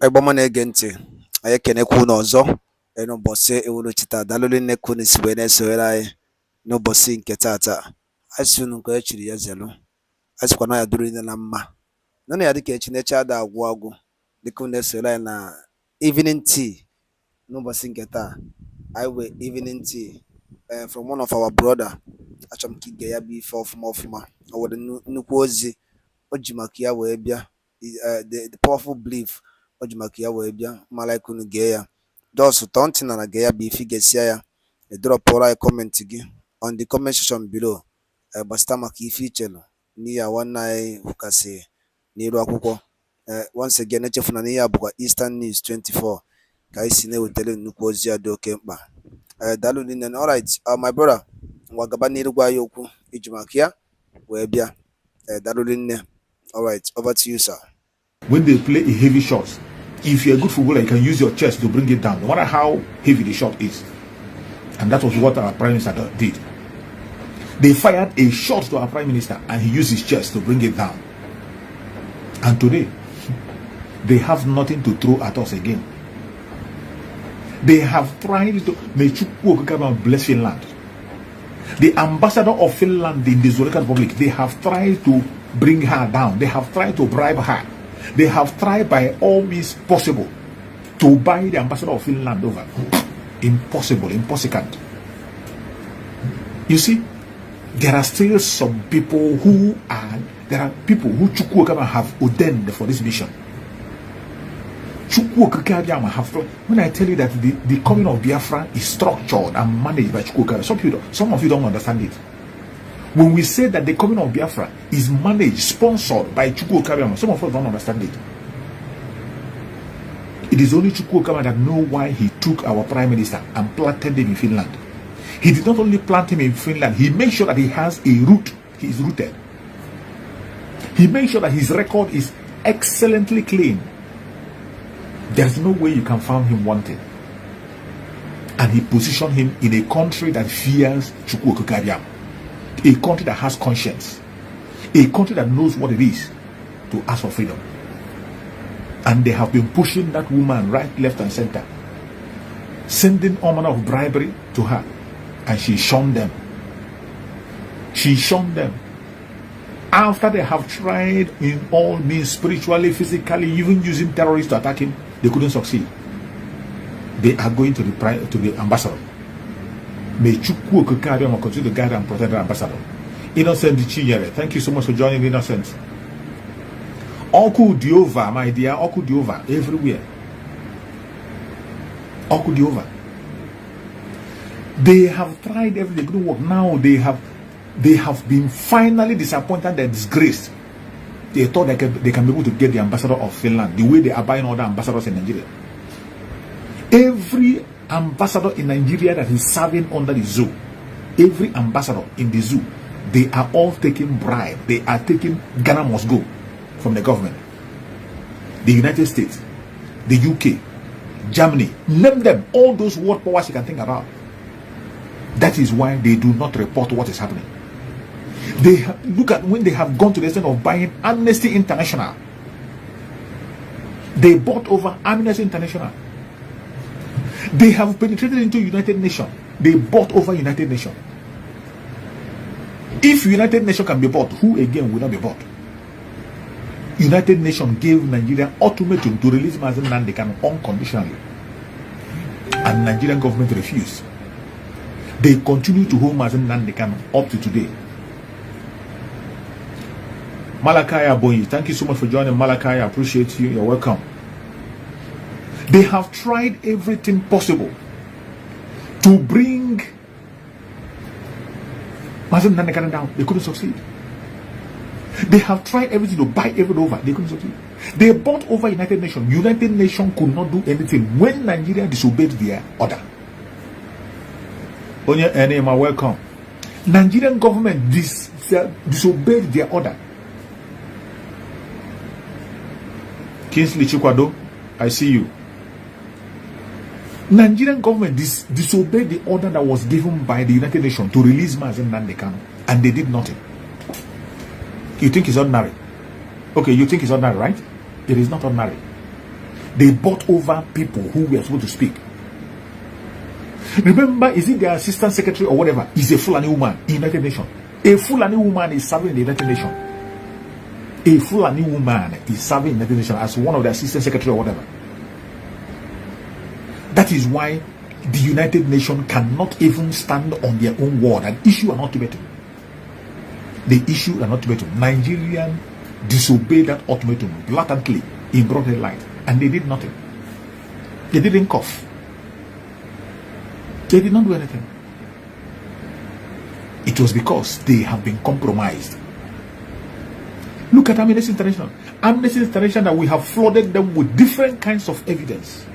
Egboma na-ege ntị, anyị ekenekwa unu ọzọ n'ụbọchị uhuruchi taa. Daalụ nne ka unu si wee na-esonyere anyị n'ụbọchị nke taata. Anyị sị unu nke e chiri ya zelu, anyị sịkwa na ya duru niile na mma. Nụnụ ya dịka echi na-eche ada agwụ agwụ, dịka unu na-esonyere anyị na evening tea n'ụbọchị nke taa. Anyị wee evening tea from one of our brother. Achọrọ m ka ige ya bụ ife ọfụma ọfụma. O nwere nnukwu ozi o ji maka ya wee bịa, the powerful belief o ji maka ya wee bịa. Mara ka unu gee ya, just tọọ ntị na gee ya bụ ife gesia ya. Drọpụrụ anyị kọmentị gị on the comment section below gbasịta maka ife ichelu n'ihe a nwanne anyị hụkasị n'iru akwụkwọ. Once again, echefuna na ihe a bụkwa Eastern News 24 ka anyị si na-ewetara nnukwu ozi ya dị oke mkpa. Daalụ nne. Alright, my brother, ngwa gaba n'iru gwa ya okwu iji maka ya wee bịa. Daalụ nne. Alright, over to you, sir. When they play a heavy shot, if you're a good footballer, you can use your chest to bring it down, no matter how heavy the shot is. And that was what our Prime Minister did. They fired a shot to our Prime Minister and he used his chest to bring it down. And today, they have nothing to throw at us again. They have tried to make bless Finland. The ambassador of Finland in the Zurich Republic, they have tried to bring her down. They have tried to bribe her. They have tried by all means possible to buy the ambassador of Finland over. Impossible, impossible. You see, there are still some people who Chukwuokama have ordained for this mission. When I tell you that the coming of Biafran is structured and managed by Chukwuokama, some of you don't understand it. When we say that the coming of Biafra is managed, sponsored by Chukwuokama, some of us don't understand it. It is only Chukwuokama that know why he took our Prime Minister and planted him in Finland. He did not only plant him in Finland, he made sure that he has a root, he is rooted. He made sure that his record is excellently clean. There's no way you can find him wanted. And he positioned him in a country that fears Chukwuokama. A country that has conscience, a country that knows what it is to ask for freedom. And they have been pushing that woman right, left, and center, sending all manner of bribery to her, and she shunned them. She shunned them. After they have tried in all means, spiritually, physically, even using terrorists to attack him, they couldn't succeed. They are going to the ambassador. May Chukwuokama continue to guide and protect the ambassador. Innocent Chinyere, thank you so much for joining Innocent. Oku Diova, my dear, Oku Diova, everywhere. Oku Diova. They have tried everything, couldn't work. Now they have been finally disappointed and disgraced. They thought they can be able to get the ambassador of Finland the way they are buying other ambassadors in Nigeria. Every ambassador in Nigeria that is serving under the zoo, every ambassador in the zoo, they are all taking bribe. They are taking Ghana must go from the government. The United States, the UK, Germany, name them, all those world powers you can think about. That is why they do not report what is happening. They look at when they have gone to the extent of buying Amnesty International. They bought over Amnesty International. They have penetrated into United Nations. They bought over United Nations. If United Nations can be bought, who again will not be bought? United Nations gave Nigeria ultimatum to release Mazen Nandekan unconditionally. And Nigerian government refused. They continue to hold Mazen Nandekan up to today. Malakaya Boyi, thank you so much for joining. Malakaya, I appreciate you. You're welcome. They have tried everything possible to bring Mazen Nandekan down. They couldn't succeed. They have tried everything to buy everything over. They couldn't succeed. They bought over United Nations. United Nations could not do anything when Nigeria disobeyed their order. Onye Enema, welcome. Nigerian government disobeyed their order. Kingsley Chikwado, I see you. Nigerian government disobeyed the order that was given by the United Nations to release Mazen Nandekan, and they did nothing. You think it's ordinary? Okay, you think it's ordinary, right? It is not ordinary. They bought over people who were supposed to speak. Remember, is it the assistant secretary or whatever? Is a Fulani woman in United Nations. A Fulani woman is serving in the United Nations. A Fulani woman is serving in the United Nations as one of the assistant secretary or whatever. That is why the United Nations cannot even stand on their own word and issue an ultimatum. They issued an ultimatum. Nigerian disobeyed that ultimatum blatantly in broad daylight, and they did nothing. They didn't cough. They did not do anything. It was because they have been compromised. Look at Amnesty International. Amnesty International, that we have flooded them with different kinds of evidence.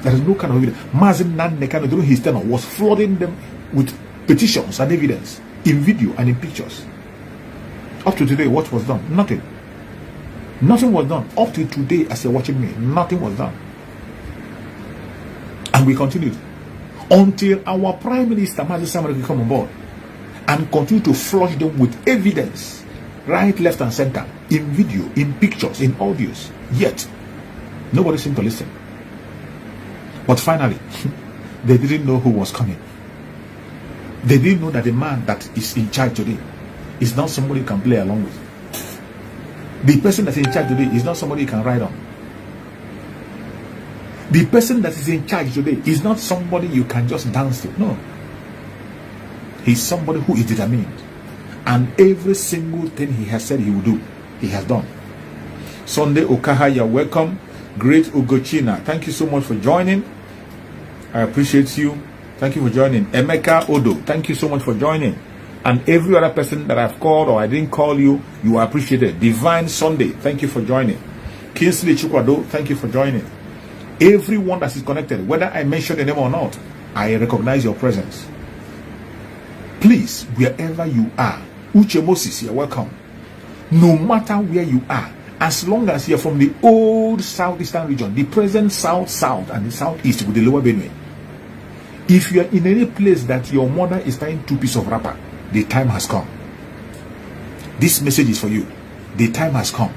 There is no kind of evidence. Mazin Nannekano during his tenure was flooding them with petitions and evidence in video and in pictures. Up to today, what was done? Nothing. Nothing was done. Up to today, as you're watching me, nothing was done. And we continued until our Prime Minister, Mazi Samara, will come on board and continue to flush them with evidence, right, left, and center, in video, in pictures, in audios. Yet, nobody seemed to listen. But finally, they didn't know who was coming. They didn't know that the man that is in charge today is not somebody you can play along with. The person that's in charge today is not somebody you can ride on. The person that is in charge today is not somebody you can just dance to. No. He's somebody who is determined. And every single thing he has said he will do, he has done. Sunday Okaha, you're welcome. Great Ugochina, thank you so much for joining. I appreciate you. Thank you for joining. Emeka Odo, thank you so much for joining. And every other person that I've called or I didn't call you, you are appreciated. Divine Sunday, thank you for joining. Kingsley Chukwado, thank you for joining. Everyone that is connected, whether I mention the name or not, I recognize your presence. Please, wherever you are, Uche Moses, you're welcome. No matter where you are, as long as you're from the old southeastern region, the present south and the southeast with the lower Benue, if you are in any place that your mother is tying 2 pieces of wrapper, the time has come. This message is for you. The time has come.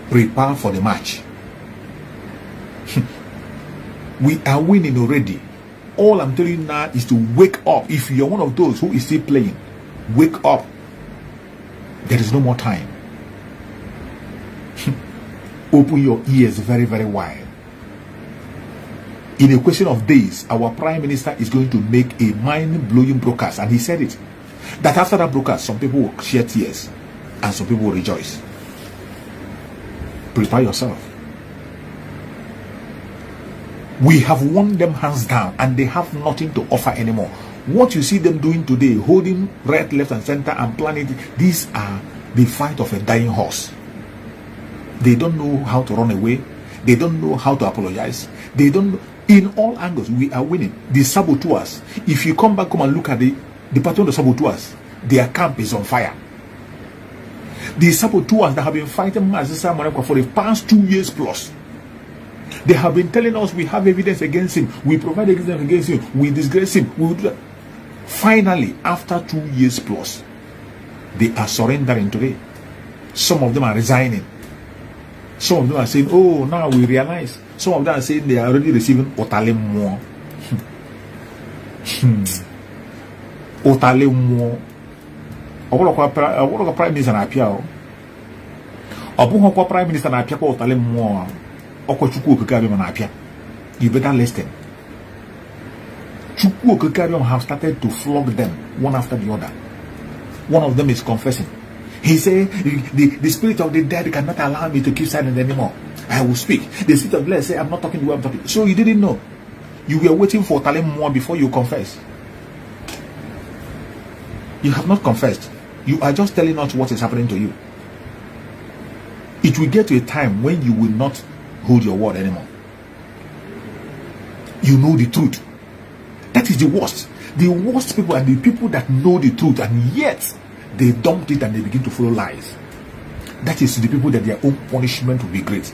Prepare for the match. We are winning already. All I'm telling you now is to wake up. If you're one of those who is still playing, wake up. There is no more time. Open your ears very, very wide. In a question of days, our Prime Minister is going to make a mind-blowing broadcast, and he said it, that after that broadcast, some people will shed tears and some people will rejoice. Prepare yourself. We have won them hands down, and they have nothing to offer anymore. What you see them doing today, holding right, left, and center and planning, these are the fight of a dying horse. They don't know how to run away. They don't know how to apologize. They don't know. In all angles, we are winning. The saboteurs, if you come back, come and look at the pattern of the saboteurs, their camp is on fire. The saboteurs that have been fighting Mazisa Marekwa for the past 2 years plus, they have been telling us we have evidence against him, we provide evidence against him, we disgrace him, we will do that. Finally, after 2 years plus, they are surrendering today. Some of them are resigning. Some of them are saying, oh, now we realize. Some of them are saying they are already receiving Otale more. Otale more. I want to Prime Minister appear. I want to Prime Minister appear Otale more. You better listen. Chukwu Okekariom have started to flog them one after the other. One of them is confessing. He said, the spirit of the dead cannot allow me to keep silent anymore. I will speak. The spirit of the dead say, I'm not talking the way I'm talking. So you didn't know. You were waiting for Otale more before you confess. You have not confessed. You are just telling us what is happening to you. It will get to a time when you will not hold your word anymore. You know the truth. That is the worst. The worst people are the people that know the truth, and yet they dumped it and they begin to follow lies. That is the people that their own punishment will be great.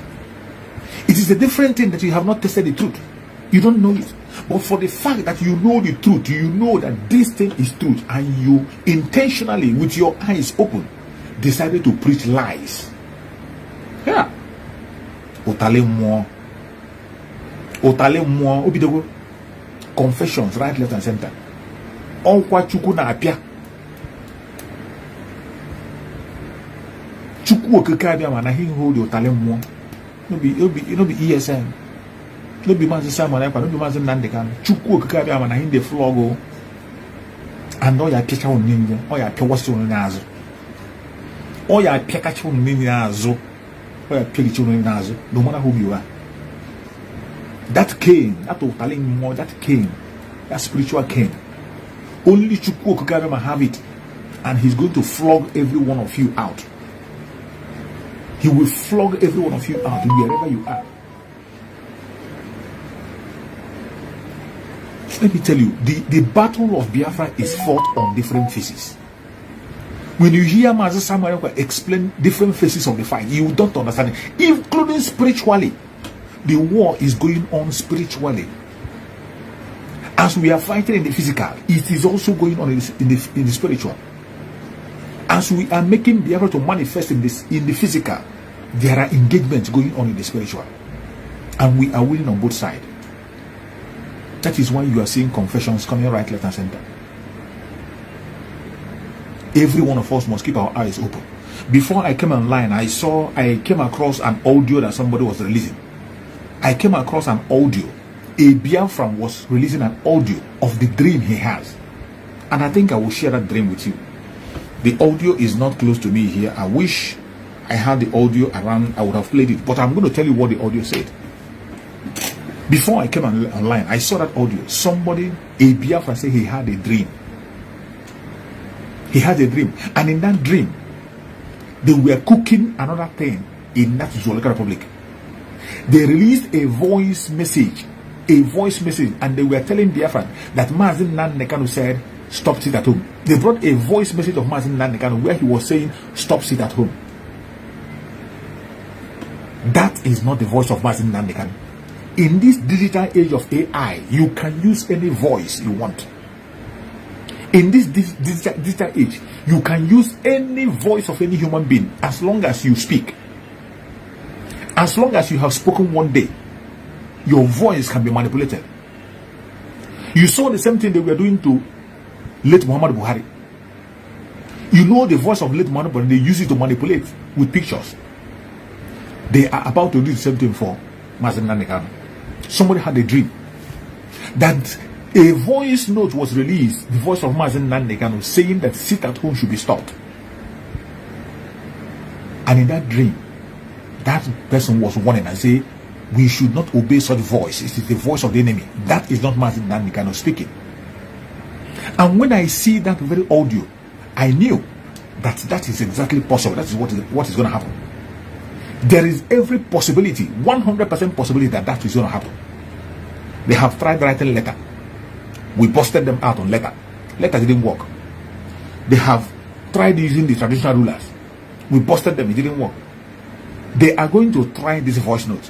It is a different thing that you have not tested the truth. You don't know it. But for the fact that you know the truth, you know that this thing is truth, and you intentionally, with your eyes open, decided to preach lies. Yeah. Otale more. Obidogo. Confessions, right, left, and center. All kwa chuku na apia. Chuku okekabia man, na he hold Otale more. No be ESN. No be Mazi Simon, no be Mazi Nandekan. Chuku okekabia man, na him the flog. And all your picture on ninja, all your picture on nazo. All your picture on ninja, all your picture on nazo, no matter who you are. That came, that Otale more, that came, that spiritual came. Only Chukwu Okekabia have it, and he's going to flog every one of you out. He will flog every one of you out wherever you are. Let me tell you, the battle of Biafra is fought on different phases. When you hear Mazi Samuel explain different phases of the fight, you don't understand it, including spiritually. The war is going on spiritually. As we are fighting in the physical, it is also going on in the spiritual. As we are making Biafra to manifest in the physical, there are engagements going on in the spiritual. And we are winning on both sides. That is why you are seeing confessions coming right, left, and center. Every one of us must keep our eyes open. Before I came online, I came across an audio that somebody was releasing. I came across an audio. A Biafran was releasing an audio of the dream he has. And I think I will share that dream with you. The audio is not close to me here. I wish I had the audio around. I would have played it. But I'm going to tell you what the audio said. Before I came online, I saw that audio. Somebody, a Biafran, said he had a dream. He had a dream. And in that dream, they were cooking another thing in that Zoological Republic. They released a voice message, and they were telling Biafran that Mazi Nnamdi said, stop sit at home. They brought a voice message of Mazi Nnamdi where he was saying, stop sit at home. That is not the voice of Mazi Nnamdi. In this digital age of AI, you can use any voice you want. In this digital age, you can use any voice of any human being as long as you speak. As long as you have spoken one day, your voice can be manipulated. You saw the same thing they were doing to late Muhammad Buhari. You know the voice of late Muhammad Buhari, they use it to manipulate with pictures. They are about to do the same thing for Mazi Nnamdi. Somebody had a dream that a voice note was released, the voice of Mazi Nnamdi saying that sit at home should be stopped. And in that dream, that person was warning and say, we should not obey such voice. It is the voice of the enemy. That is not Mazi Nnamdi speaking. And when I see that very audio, I knew that that is exactly possible. That is what is going to happen. There is every possibility, 100% possibility that is going to happen. They have tried writing letter. We busted them out on letter. Letter didn't work. They have tried using the traditional rulers. We busted them. It didn't work. They are going to try this voice note.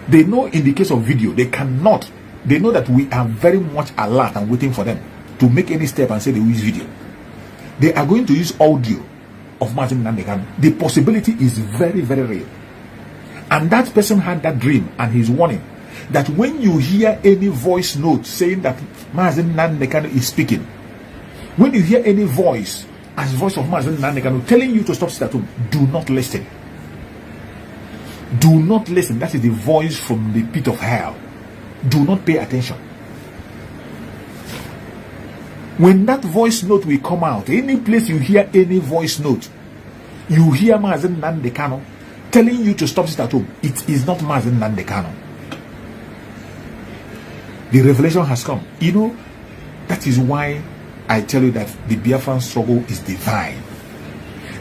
They know in the case of video, they cannot. They know that we are very much alert and waiting for them to make any step and say they will use video. They are going to use audio of Mazi Nnamdi. The possibility is very, very real. And that person had that dream and he's warning that when you hear any voice note saying that Mazi Nnamdi is speaking, when you hear any voice as voice of Mazi Nnamdi telling you to stop sit at home, do not listen. Do not listen. That is the voice from the pit of hell. Do not pay attention. When that voice note will come out, any place you hear any voice note, you hear Mazi Nnamdi telling you to stop sit at home. It is not Mazi Nnamdi. The revelation has come. You know, that is why I tell you that the Biafran struggle is divine.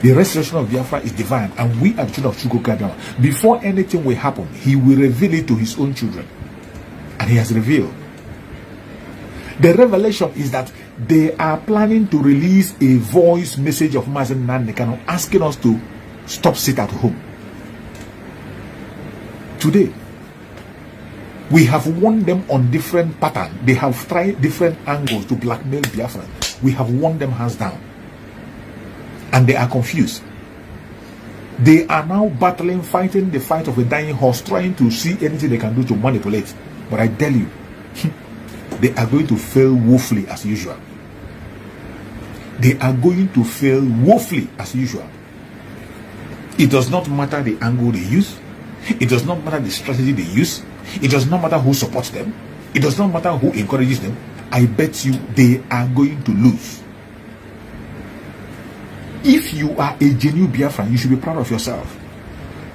The restoration of Biafra is divine, and we are the children of Chukwu Okekabia. Before anything will happen, he will reveal it to his own children. And he has revealed. The revelation is that they are planning to release a voice message of Mazi Nnamdi asking us to stop sit at home. Today, we have warned them on different patterns. They have tried different angles to blackmail Biafra. We have warned them hands down. And they are confused. They are now battling, fighting the fight of a dying horse, trying to see anything they can do to manipulate. But I tell you, they are going to fail woefully as usual. They are going to fail woefully as usual. It does not matter the angle they use. It does not matter the strategy they use. It does not matter who supports them. It does not matter who encourages them. I bet you they are going to lose. If you are a genuine Biafran, you should be proud of yourself.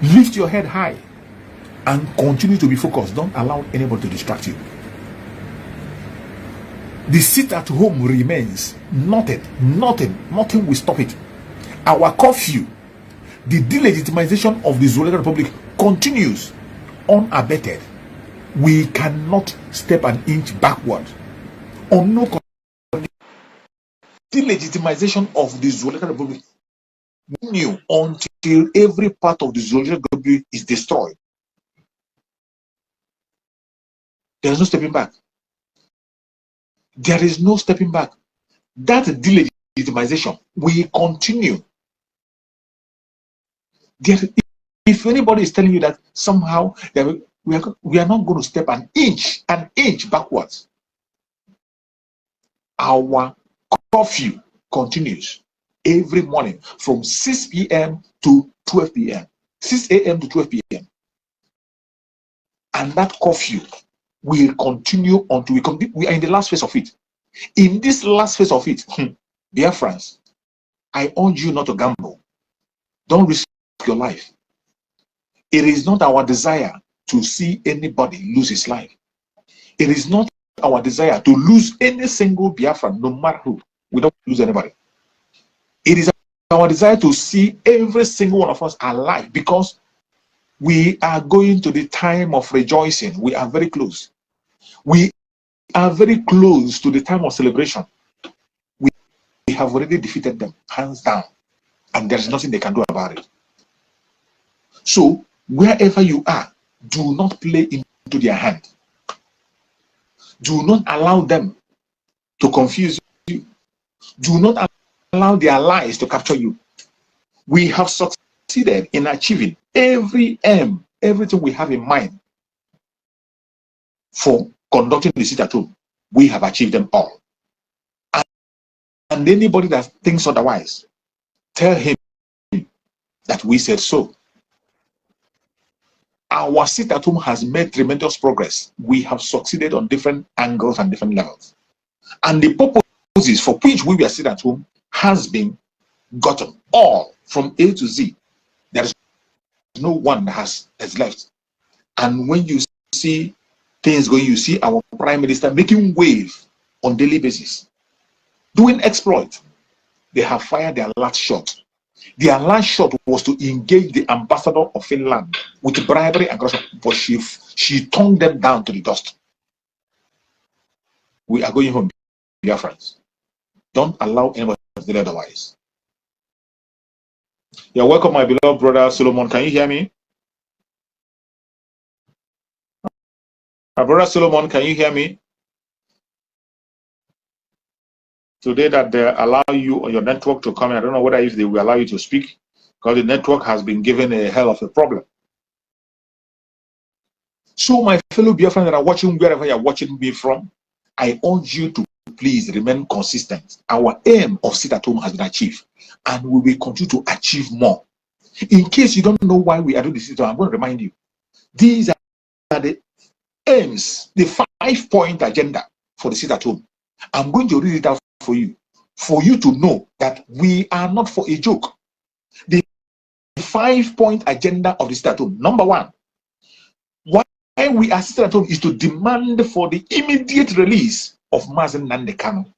Lift your head high and continue to be focused. Don't allow anybody to distract you. The sit at home remains. Nothing will stop it. Our curfew, the delegitimization of the Zoological Republic continues unabated. We cannot step an inch backward. On no condition. Delegitimization of the Zoological Republic continue until every part of the Zoological Republic is destroyed. There is no stepping back. There is no stepping back. That delegitimization will continue. If anybody is telling you that somehow we are not going to step an inch backwards, our curfew continues every morning from 6 p.m. to 12 p.m. 6 a.m. to 12 p.m. And that curfew will continue until we are in the last phase of it. In this last phase of it, dear friends, I urge you not to gamble. Don't risk your life. It is not our desire to see anybody lose his life. It is not our desire to lose any single Biafran, no matter who. We don't lose anybody. It is our desire to see every single one of us alive, because we are going to the time of rejoicing. We are very close. We are very close to the time of celebration. We have already defeated them, hands down, and there's nothing they can do about it. So, wherever you are, do not play into their hand. Do not allow them to confuse you. Do not allow their lies to capture you. We have succeeded in achieving everything we have in mind for conducting the sit at home. We have achieved them all. And anybody that thinks otherwise, tell him that we said so. Our sit at home has made tremendous progress. We have succeeded on different angles and different levels. And the purposes for which we were sit at home has been gotten, all from A to Z. There is no one that has left. And when you see things going, you see our Prime Minister making wave on daily basis, doing exploit. They have fired their last shot. Their last shot was to engage the ambassador of Finland with bribery and corruption, but she toned them down to the dust. We are going home, dear friends. Don't allow anyone to do otherwise. You're welcome, my beloved brother Solomon. Can you hear me? My brother Solomon, can you hear me? Today that they allow you or your network to come in, I don't know whether if they will allow you to speak, because the network has been given a hell of a problem. So my fellow Biafran that are watching, wherever you're watching me from, I urge you to please remain consistent. Our aim of sit at home has been achieved, and we will continue to achieve more. In case you don't know why we are doing this, I'm going to remind you. These are the aims, the 5-point agenda for the sit at home. I'm going to read it out for you to know that we are not for a joke. The 5-point agenda of the sit at home. Number one, why we are sitting at home is to demand for the immediate release of Mazen Nandekano.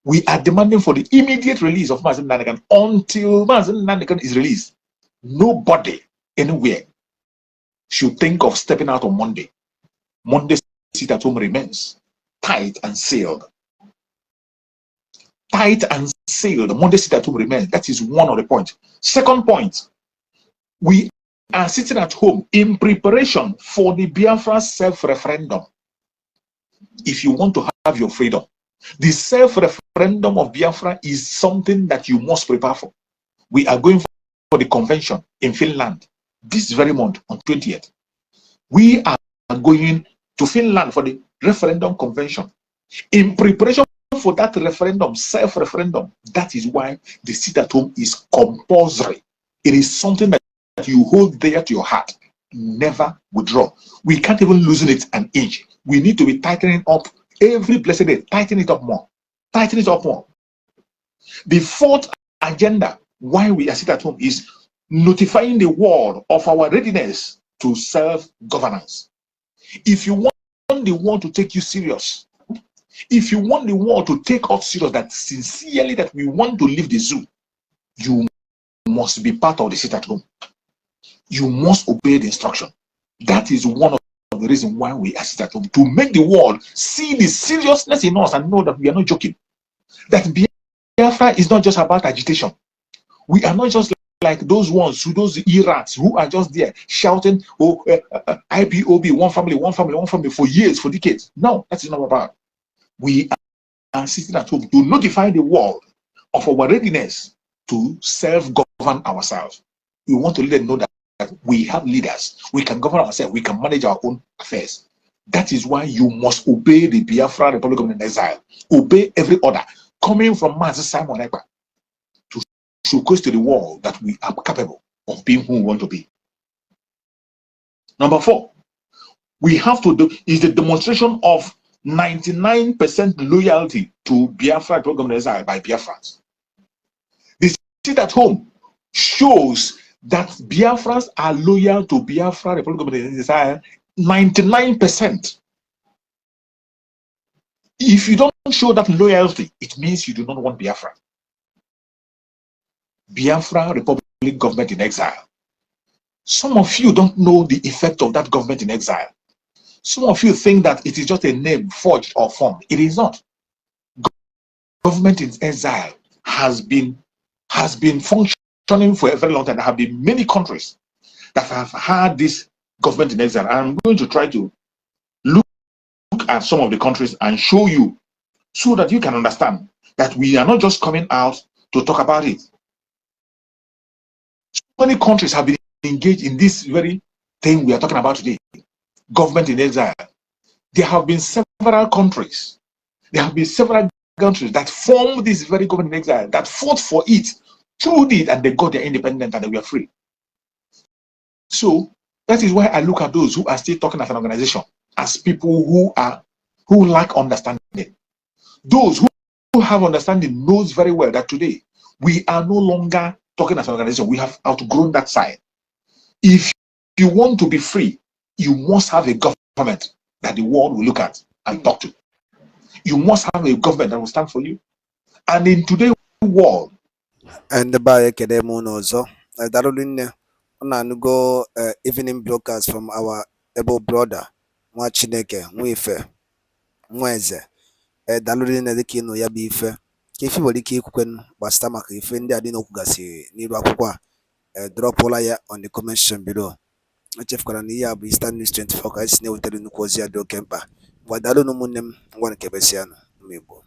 We are demanding for the immediate release of Mazen Nandekano. Until Mazen Nandekano is released, nobody anywhere should think of stepping out on Monday. Monday's sit at home remains tight and sealed. Tight and sealed. Monday sit at home remains. That is one of the points. Second point, we are sitting at home in preparation for the Biafra self-referendum. If you want to have your freedom, the self-referendum of Biafra is something that you must prepare for. We are going the convention in Finland this very month on 20th. We are going to Finland for the referendum convention. In preparation for that referendum, self-referendum, that is why the sit at home is compulsory. It is something that you hold there to your heart. Never withdraw. We can't even loosen it an inch. We need to be tightening up every blessed day. Tighten it up more. Tighten it up more. The fourth agenda why we are sit at home is notifying the world of our readiness to self-governance. If you want the world to take you serious, if you want the world to take us serious, that sincerely that we want to leave the zoo, you must be part of the sit at home. You must obey the instruction. That is one of the reasons why we are sit at home, to make the world see the seriousness in us and know that we are not joking. That Biafra is not just about agitation. We are not just like those ones, those errats who are just there shouting, oh, IPOB, one family, one family, one family for years, for decades. No, that is not about. We are sitting at home to notify the world of our readiness to self-govern ourselves. We want to let them know that we have leaders. We can govern ourselves. We can manage our own affairs. That is why you must obey the Biafra Republic of Exile. Obey every order coming from Master Simon Ekpa to showcase to the world that we are capable of being who we want to be. Number 4, we have to do is the demonstration of 99% loyalty to Biafra Republic of Exile by Biafrans. The sit at home shows that Biafrans are loyal to Biafra Republic of Exile 99%. If you don't show that loyalty, it means you do not want Biafra. Biafra Republic government in exile. Some of you don't know the effect of that government in exile. Some of you think that it is just a name forged or formed. It is not. Government in exile has been functioning for a very long time. There have been many countries that have had this government in exile. I'm going to try to look at some of the countries and show you so that you can understand that we are not just coming out to talk about it. So many countries have been engaged in this very thing we are talking about today, government in exile. There have been several countries, that formed this very government in exile, that fought for it, through it, and they got their independence and they were free. So that is why I look at those who are still talking as an organization as people who lack understanding. Those who have understanding knows very well that today we are no longer talking as an organization. We have outgrown that side. If you want to be free, you must have a government that the world will look at and talk to. You must have a government that will stand for you. And in today's world, and by Kedemonozo, Darulin, go evening broadcast from our able brother, Mwachineke, Mwife, Mweze, Darulin, the Kino Yabife, Kifi Waliki Kukwen, Bastamak, if India didn't Kugasi, Nirakwa, drop all on the comment section below. Chef Korania be standing strength for guys, Neutel Nukozia do Kempa. Wadalo no munem, one Kebesiano, Mibo.